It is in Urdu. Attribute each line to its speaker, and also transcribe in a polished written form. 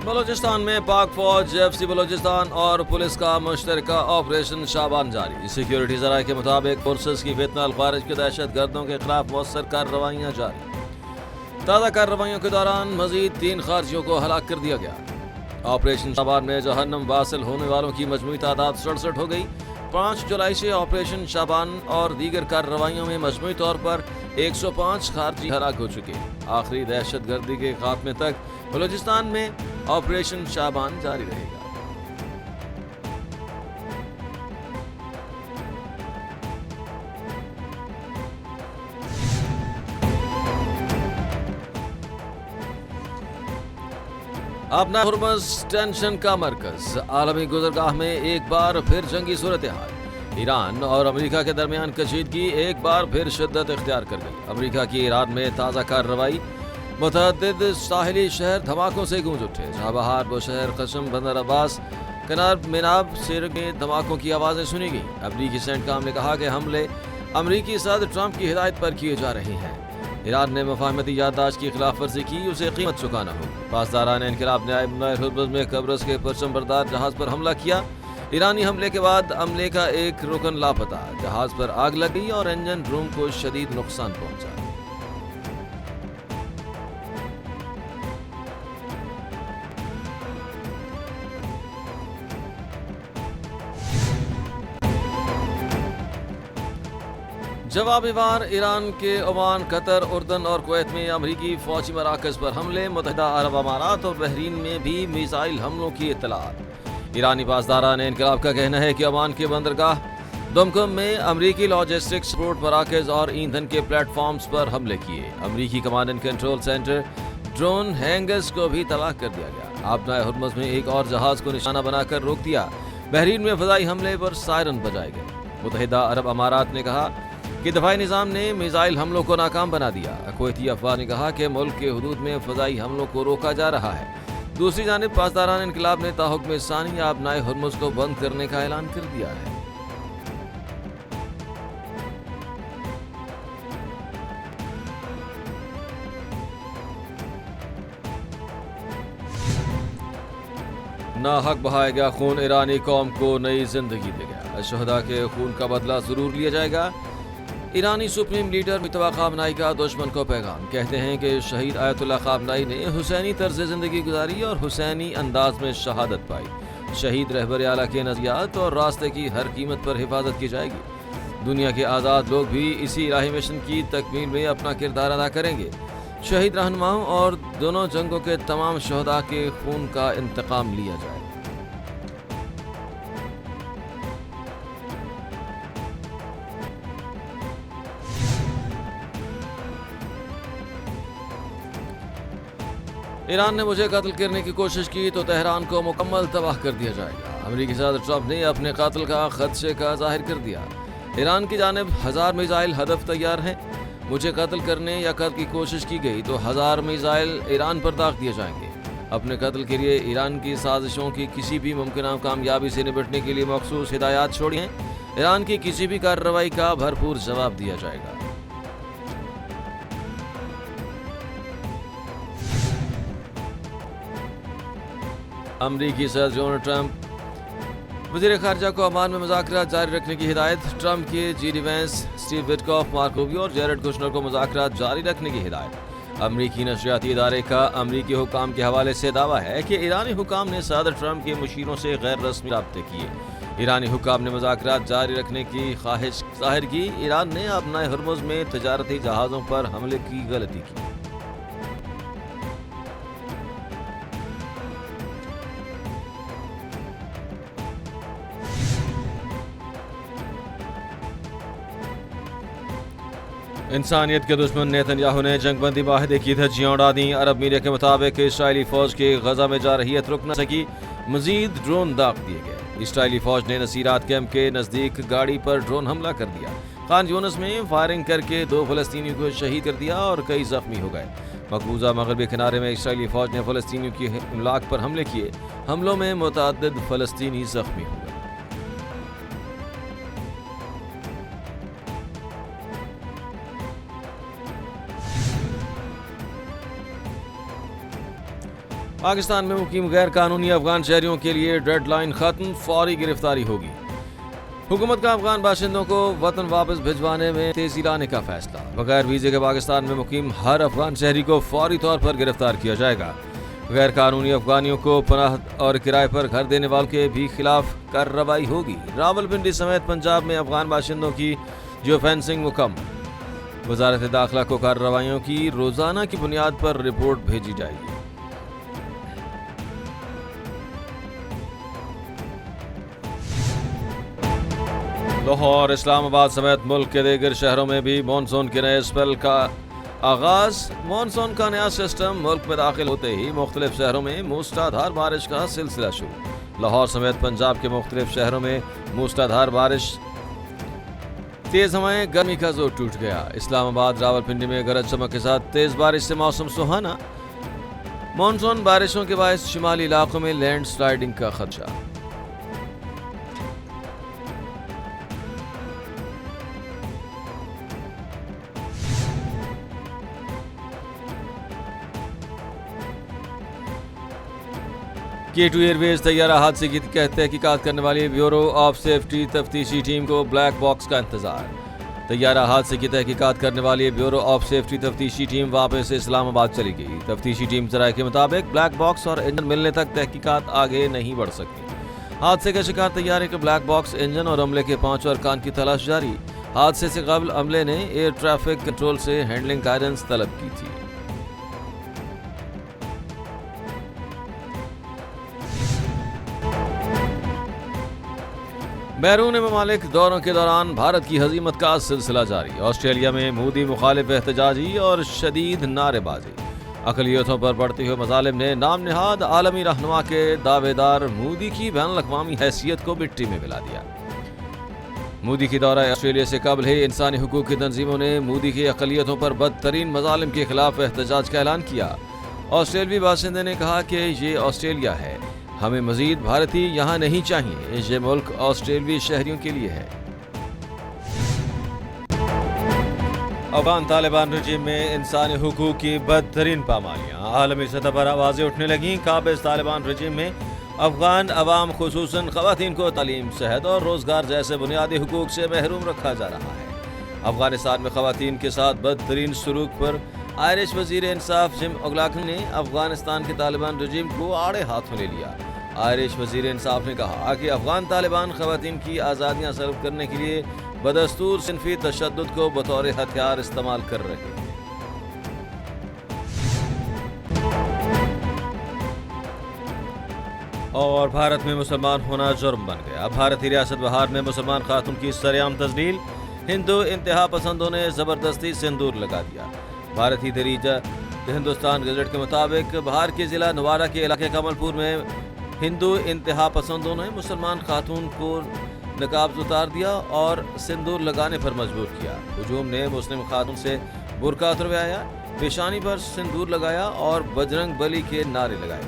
Speaker 1: بلوچستان میں پاک فوج FC بلوچستان اور پولیس کا مشترکہ آپریشن شابان جاری. سیکیورٹی ذرائع کے مطابق فورسز کی ویتنا الخارج کے دہشت گردوں کے خلاف مؤثر کارروائیاں جاری. تازہ کارروائیوں کے دوران مزید 3 خارجیوں کو ہلاک کر دیا گیا. آپریشن شابان میں جہنم واصل ہونے والوں کی مجموعی تعداد 67 ہو گئی. 5 جولائی سے آپریشن شابان اور دیگر کارروائیوں میں مجموعی طور پر 105 خارجی ہلاک ہو چکے. آخری دہشت گردی کے خاتمے تک بلوچستان میں آپریشن شابان جاری رہے گا. اپنا ہرمز ٹینشن کا مرکز. عالمی گزرگاہ میں ایک بار پھر جنگی صورتحال. ایران اور امریکہ کے درمیان کشیدگی ایک بار پھر شدت اختیار کر گئی. امریکہ کی ایران میں تازہ کارروائی. متعدد ساحلی شہر دھماکوں سے گونج اٹھے. جہاں بہار، بوشہر، قشم، بندر عباس، کنار میناب سیر میں دھماکوں کی آوازیں سنی گئیں. امریکی سینٹ کام نے کہا کہ حملے امریکی صدر ٹرمپ کی ہدایت پر کیے جا رہے ہیں. ایران نے مفاہمتی یادداشت کی خلاف ورزی کی، اسے قیمت چکانا ہو. پاسداران انقلاب نے ہرمز میں قبرص کے پرچم بردار جہاز پر حملہ کیا. ایرانی حملے کے بعد عملے کا ایک رکن لاپتہ. جہاز پر آگ لگ گئی اور انجن روم کو شدید نقصان پہنچا. جوابی وار ایران کے عمان، قطر، اردن اور کویت میں امریکی فوجی مراکز پر حملے. متحدہ عرب امارات اور بحرین میں بھی میزائل حملوں کی اطلاعات. ایرانی پاسداران انقلاب کا کہنا ہے کہ عمان کے بندرگاہ دمکم میں امریکی لاجسٹک سپورٹ مراکز اور ایندھن کے پلیٹ فارمز پر حملے کیے. امریکی command and control centre drone hangars کو بھی تباہ کر دیا گیا. آبنائے ہرمز میں ایک اور جہاز کو نشانہ بنا کر روک دیا. بحرین میں فضائی حملے پر سائرن بجائے گئے. متحدہ عرب امارات نے کہا کہ دفاعی نظام نے میزائل حملوں کو ناکام بنا دیا. کویتی افواج نے کہا کہ ملک کے حدود میں فضائی حملوں کو روکا جا رہا ہے. دوسری جانب پاسداران انقلاب نے تاحکم ثانی آبنائے ہرمز کو بند کرنے کا اعلان کر دیا ہے. ناحق بہایا گیا خون ایرانی قوم کو نئی زندگی دے گا. شہداء کے خون کا بدلہ ضرور لیا جائے گا. ایرانی سپریم لیڈر مجتبی خامنہئی کا دشمن کو پیغام. کہتے ہیں کہ شہید آیت اللہ خامنہئی نے حسینی طرز زندگی گزاری اور حسینی انداز میں شہادت پائی. شہید رہبر اعلیٰ کے نظریات اور راستے کی ہر قیمت پر حفاظت کی جائے گی. دنیا کے آزاد لوگ بھی اسی الہی مشن کی تکمیل میں اپنا کردار ادا کریں گے. شہید رہنماؤں اور دونوں جنگوں کے تمام شہداء کے خون کا انتقام لیا جائے. ایران نے مجھے قتل کرنے کی کوشش کی تو تہران کو مکمل تباہ کر دیا جائے گا. امریکی صدر ٹرمپ نے اپنے قاتل کا خدشے کا ظاہر کر دیا. ایران کی جانب 1000 میزائل ہدف تیار ہیں. مجھے قتل کرنے یا قتل کی کوشش کی گئی تو 1000 میزائل ایران پر داغ دیے جائیں گے. اپنے قتل کے لیے ایران کی سازشوں کی کسی بھی ممکنہ کامیابی سے نمٹنے کے لیے مخصوص ہدایات چھوڑی ہیں. ایران کی کسی بھی کارروائی کا بھرپور جواب دیا جائے گا. امریکی صدر ڈونلڈ ٹرمپ وزیر خارجہ کو عمان میں مذاکرات جاری رکھنے کی ہدایت. ٹرمپ کے J D Vance, Steve Witkoff, Marco Rubio اور جیرڈ کوشنر کو مذاکرات جاری رکھنے کی ہدایت. امریکی نشریاتی ادارے کا امریکی حکام کے حوالے سے دعویٰ ہے کہ ایرانی حکام نے صدر ٹرمپ کے مشیروں سے غیر رسمی رابطے کیے. ایرانی حکام نے مذاکرات جاری رکھنے کی خواہش ظاہر کی. ایران نے آبنائے ہرمز میں تجارتی جہازوں پر حملے کی غلطی کی. انسانیت کے دشمن نیتن یاہو نے جنگ بندی معاہدے کی دھجیاں اڑا دیں. عرب میڈیا کے مطابق اسرائیلی فوج کے غزہ میں جارحیت رک نہ سکی. مزید ڈرون داغ دیے گئے. اسرائیلی فوج نے نصیرات کیمپ کے نزدیک گاڑی پر ڈرون حملہ کر دیا. خان یونس میں فائرنگ کر کے 2 فلسطینیوں کو شہید کر دیا اور کئی زخمی ہو گئے. مقبوضہ مغربی کنارے میں اسرائیلی فوج نے فلسطینیوں کی املاک پر حملے کیے. حملوں میں متعدد فلسطینی زخمی ہوئے. پاکستان میں مقیم غیر قانونی افغان شہریوں کے لیے ڈیڈ لائن ختم، فوری گرفتاری ہوگی۔ حکومت کا افغان باشندوں کو وطن واپس بھجوانے میں تیزی لانے کا فیصلہ، بغیر ویزے کے پاکستان میں مقیم ہر افغان شہری کو فوری طور پر گرفتار کیا جائے گا۔ غیر قانونی افغانیوں کو پناہ اور کرائے پر گھر دینے والوں کے بھی خلاف کارروائی ہوگی۔ راولپنڈی سمیت پنجاب میں افغان باشندوں کی جیو فینسنگ مکمل، وزارت داخلہ کو کارروائیوں کی روزانہ کی بنیاد پر رپورٹ بھیجی جائے گی۔ لاہور، اسلام آباد سمیت ملک کے دیگر شہروں میں بھی مانسون کے نئے اسپیل کا آغاز۔ مانسون کا نیا سسٹم ملک میں داخل ہوتے ہی مختلف شہروں میں موسلادھار بارش کا سلسلہ شروع۔ لاہور سمیت پنجاب کے مختلف شہروں میں موسلادھار بارش، تیز ہوائیں، گرمی کا زور ٹوٹ گیا۔ اسلام آباد، راولپنڈی میں گرج چمک کے ساتھ تیز بارش سے موسم سہانا۔ مانسون بارشوں کے باعث شمالی علاقوں میں لینڈ سلائیڈنگ کا خدشہ۔ K2 ایئر ویز طیارہ حادثے کی تحقیقات کرنے والی بیورو آف سیفٹی تفتیشی ٹیم کو بلیک باکس کا انتظار۔ طیارہ حادثے کی تحقیقات کرنے والی بیورو آف سیفٹی تفتیشی ٹیم واپس سے اسلام آباد چلی گئی۔ تفتیشی ٹیم ذرائع کے مطابق بلیک باکس اور انجن ملنے تک تحقیقات آگے نہیں بڑھ سکتی۔ حادثے کا شکار طیارے کے بلیک باکس، انجن اور عملے کے 5 ارکان کی تلاش جاری۔ حادثے سے قبل عملے نے ایئر ٹریفک کنٹرول سے ہینڈلنگ گائیڈنس طلب کی تھی۔ بیرون ممالک دوروں کے دوران بھارت کی ہزیمت کا سلسلہ جاری۔ آسٹریلیا میں مودی مخالف احتجاجی اور شدید نعرے بازی۔ اقلیتوں پر بڑھتے ہوئے مظالم نے نام نہاد عالمی رہنما کے دعوے دار مودی کی بین الاقوامی حیثیت کو مٹی میں ملا دیا۔ مودی کی دورہ آسٹریلیا سے قبل ہی انسانی حقوق کی تنظیموں نے مودی کی اقلیتوں پر بدترین مظالم کے خلاف احتجاج کا اعلان کیا۔ آسٹریلوی باشندے نے کہا کہ یہ آسٹریلیا ہے، ہمیں مزید بھارتی یہاں نہیں چاہیے، یہ ملک آسٹریلوی شہریوں کے لیے ہے۔ افغان طالبان رجیم میں انسانی حقوق کی بدترین پامالیاں، عالمی سطح پر آوازیں اٹھنے لگیں۔ قابض طالبان رجیم میں افغان عوام خصوصاً خواتین کو تعلیم، صحت اور روزگار جیسے بنیادی حقوق سے محروم رکھا جا رہا ہے۔ افغانستان میں خواتین کے ساتھ بدترین سلوک پر آئرش وزیر انصاف جم اوگلاکن نے افغانستان کے طالبان رجیم کو آڑے ہاتھوں لے لیا۔ آئرش وزیر انصاف نے کہا کہ افغان طالبان خواتین کی آزادیاں سلب کرنے کے لیے بدستور صنفی تشدد کو بطور ہتھیار استعمال کر رہے ہیں۔ اور بھارت میں مسلمان ہونا جرم بن گیا۔ بھارتی ریاست بہار میں مسلمان خاتون کی سرعام تذلیل، ہندو انتہا پسندوں نے زبردستی سندور لگا دیا۔ بھارتی دریجہ ہندوستان گزٹ کے مطابق بہار کے ضلع نوارا کے علاقے کمل پور میں ہندو انتہا پسندوں نے مسلمان خاتون کو نقاب اتار دیا اور سندور لگانے پر مجبور کیا۔ ہجوم نے مسلم خاتون سے برقع اتروایا، پیشانی پر سندور لگایا اور بجرنگ بلی کے نعرے لگائے۔